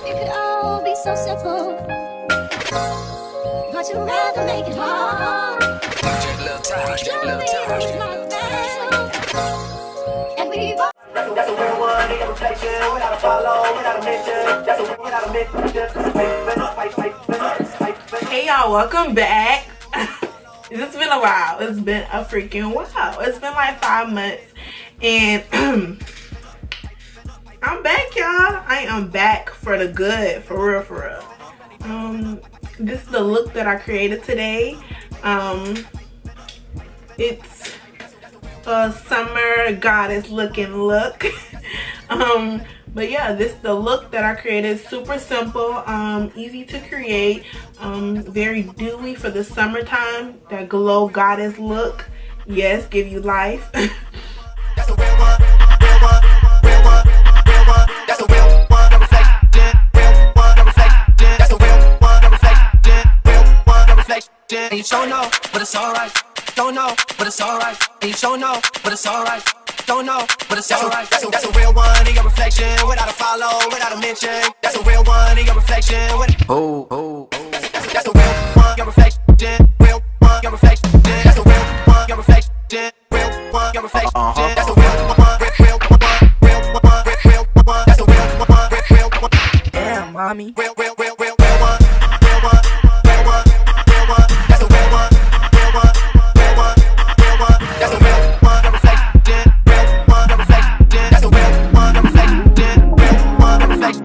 It could all be so simple, but you'd rather make it hard. And we both. That's a real one, ain't a reflection, without a follow, without a mention. Without a mention. Hey y'all, welcome back. It's been a while. It's been a freaking while. It's been like 5 months. And I'm back, y'all. I am back for the good, for real, for real. This is the look that I created today. It's a summer goddess looking look. But yeah, this is the look that I created. Super simple, easy to create, very dewy for the summertime. That glow goddess look. Yes, give you life. That's a real one, real one, real one, real one. That's a real one, a reflection, real one, a reflection. That's a real one, a reflection, real one, a reflection. And you don't know, but it's alright. Don't know, but it's alright. And you don't know, but it's alright. Don't know, but it's alright. That's a real one in your reflection, without a follow, without a mention. That's a real one in your reflection. That's a real one, your reflection, real one, your reflection. That's a real one, your reflection, real one, your reflection. That's a real one, real one, real one, real one. That's a real one, real one. Damn, mommy. Real one, real one, real one, real one, real one. That's a real one, real one, real one, real one. That's a real one, your reflection, real one, your reflection. That's a real one, your reflection, real one, your reflection.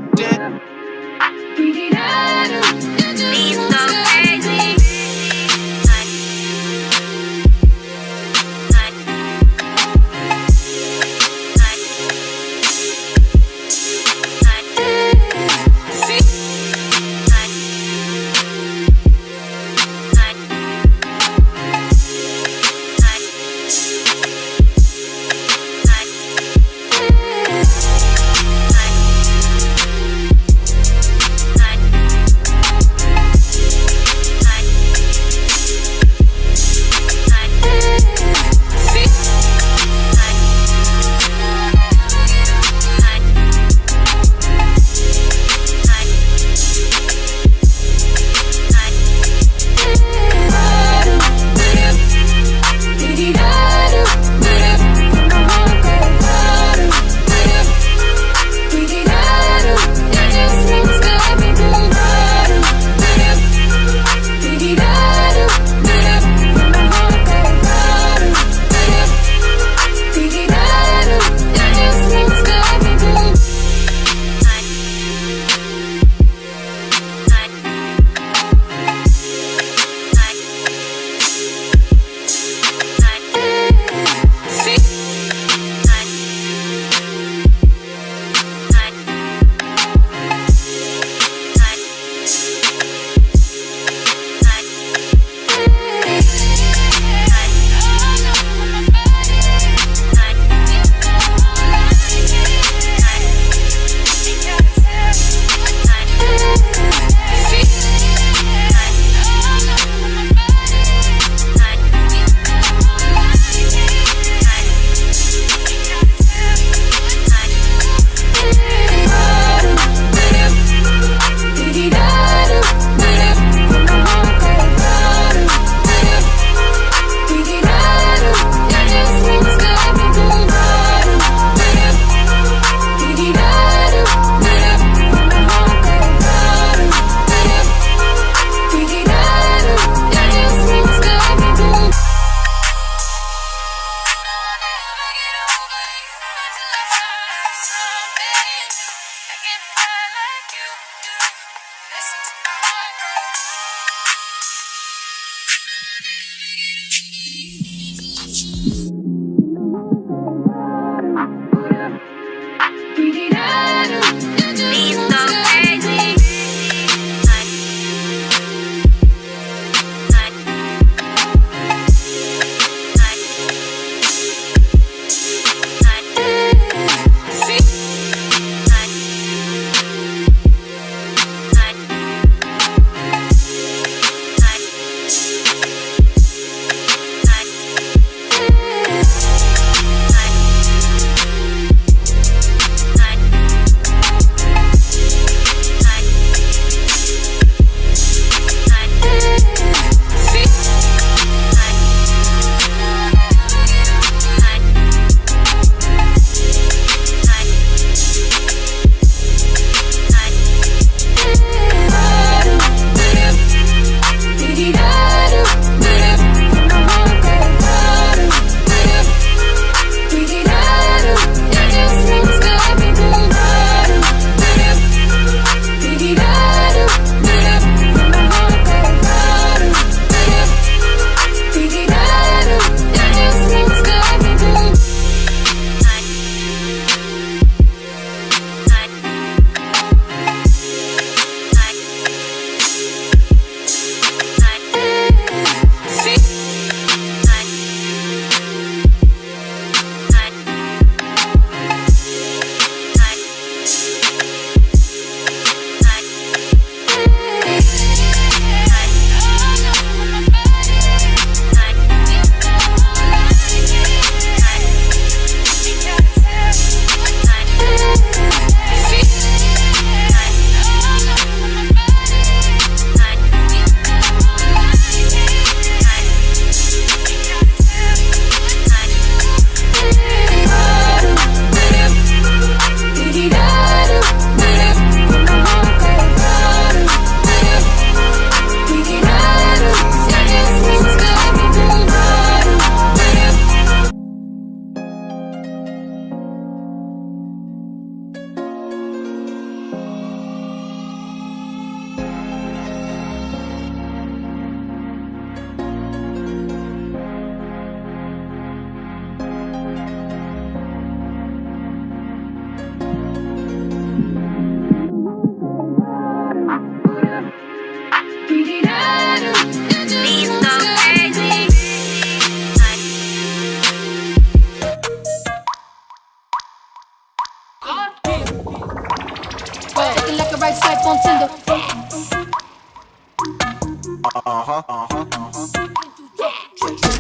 Looking like a right swipe on Tinder.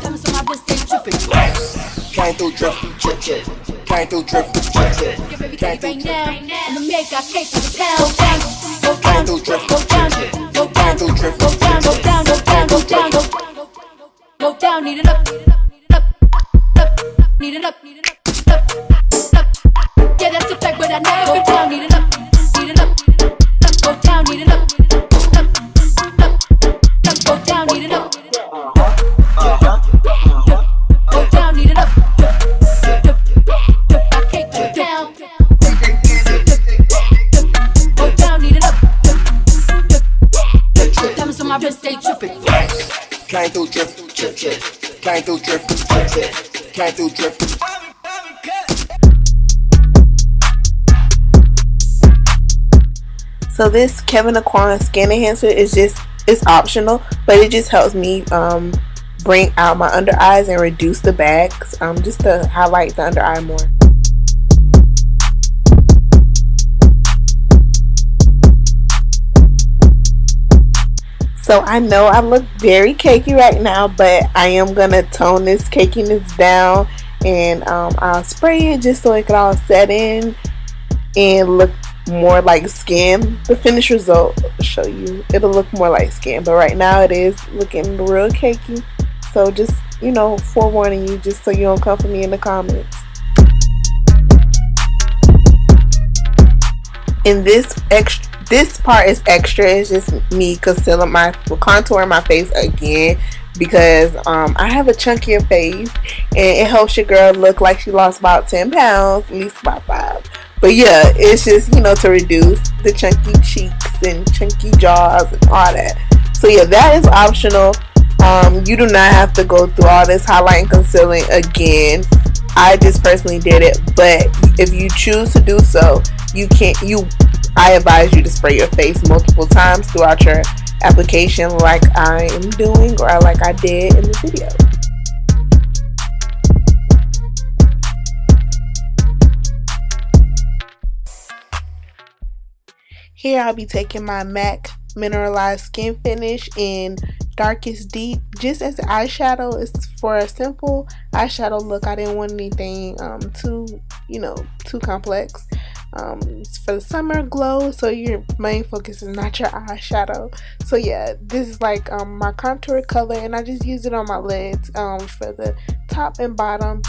Diamonds on my wrist, they dripping. Came through dripping, chip chip. Came through dripping, chip chip. Get ready right now. I'ma make our cake for the pound. Go down, go down, go down, go down, go down, go down, go down, go down, go down, go down. Need it up, up, up, need it up, up, up. Yeah, that's a fact, but I know. Go down, need it up, go down, need it up, up, up, go down, need it up. Go down, need it up. I cake go down. Go down, need it up. Diamonds on my wrist, they dripping. Came through dripping, chip chip. Came through dripping, chip chip. Came through dripping. So this Kevyn Aucoin skin enhancer is it's optional, but it just helps me bring out my under eyes and reduce the bags, just to highlight the under eye more. So I know I look very cakey right now, but I am gonna tone this cakiness down, and I'll spray it just so it can all set in and look more like skin. The finished result will show you, it'll look more like skin, but right now it is looking real cakey. So just, you know, forewarning you, just so you don't come for me in the comments. And this part is extra. It's just me contouring my face again, because I have a chunkier face, and it helps your girl look like she lost about 10 pounds, at least about 5. But yeah, it's just, you know, to reduce the chunky cheeks and chunky jaws and all that. So yeah, that is optional. You do not have to go through all this highlighting, concealing again. I just personally did it, but if you choose to do so, I advise you to spray your face multiple times throughout your application, like I am doing, or like I did in the video. Here I'll be taking my MAC Mineralized Skin Finish in Darkest Deep, just as an eyeshadow. It's for a simple eyeshadow look. I didn't want anything too complex. It's for the summer glow, so your main focus is not your eyeshadow. So yeah, this is like my contour color, and I just use it on my lids for the top and bottom.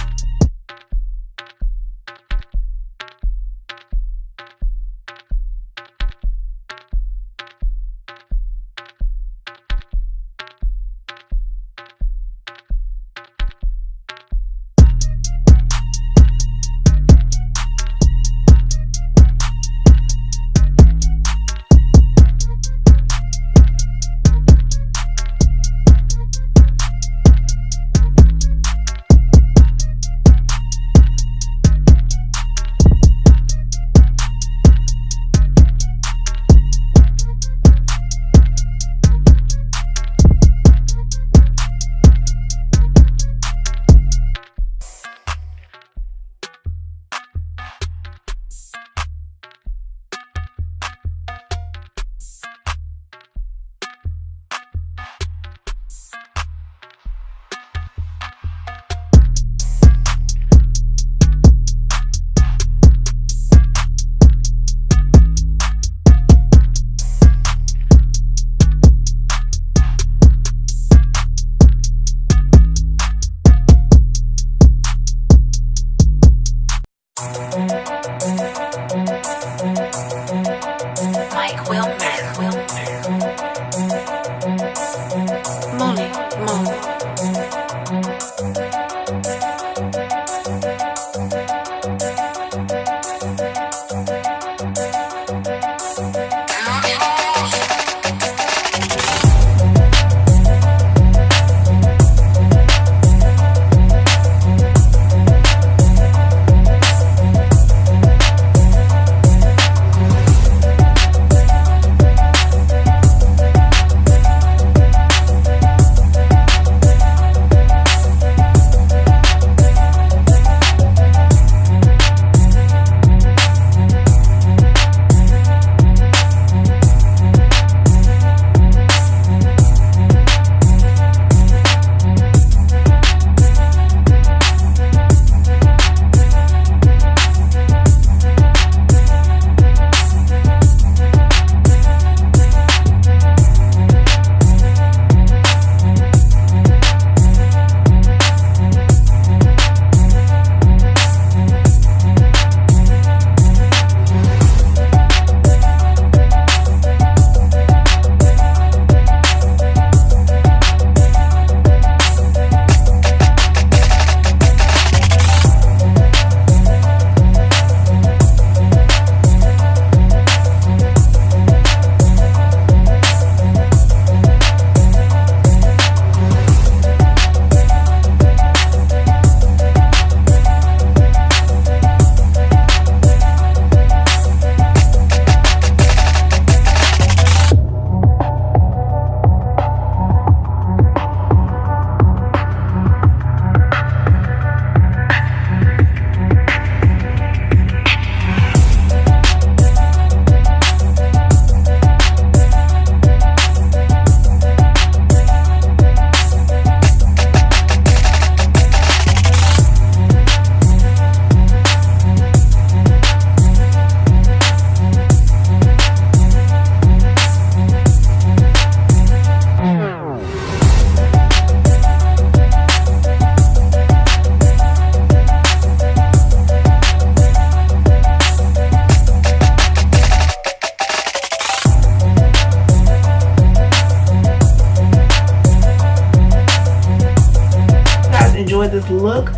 this look.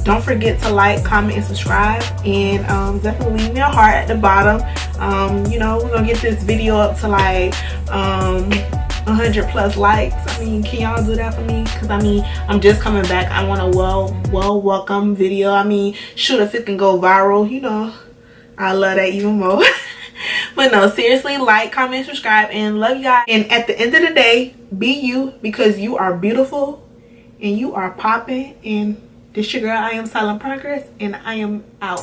Don't forget to like, comment, and subscribe, and definitely leave me a heart at the bottom. You know, we're gonna get this video up to like 100 plus likes. I mean, can y'all do that for me? Because I mean, I'm just coming back. I want a welcome video. I mean, shoot, if it can go viral, you know, I love that even more. But no, seriously, like, comment, subscribe, and love you guys. And at the end of the day, be you, because you are beautiful and you are popping. And this your girl, I am Silent Progress, and I am out.